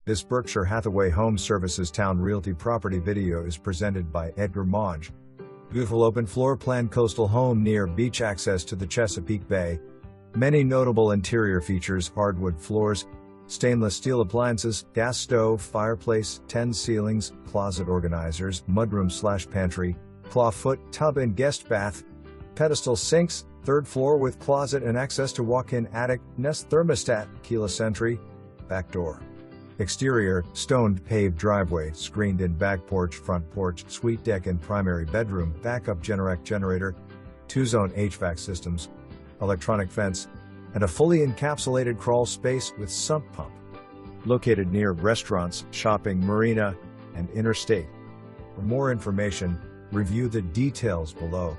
This Berkshire Hathaway Home Services Towne Realty property video is presented by Edgar Monge. Beautiful open floor plan coastal home near beach, access to the Chesapeake Bay. Many notable interior features: hardwood floors, stainless steel appliances, gas stove, fireplace, 10 ceilings, closet organizers, mudroom/pantry, clawfoot, tub and guest bath, pedestal sinks, third floor with closet and access to walk-in attic, Nest thermostat, keyless entry, back door. Exterior, stoned paved driveway, screened-in back porch, front porch, suite deck and primary bedroom, backup Generac generator, 2-zone HVAC systems, electronic fence, and a fully encapsulated crawl space with sump pump. Located near restaurants, shopping, marina, and interstate. For more information, review the details below.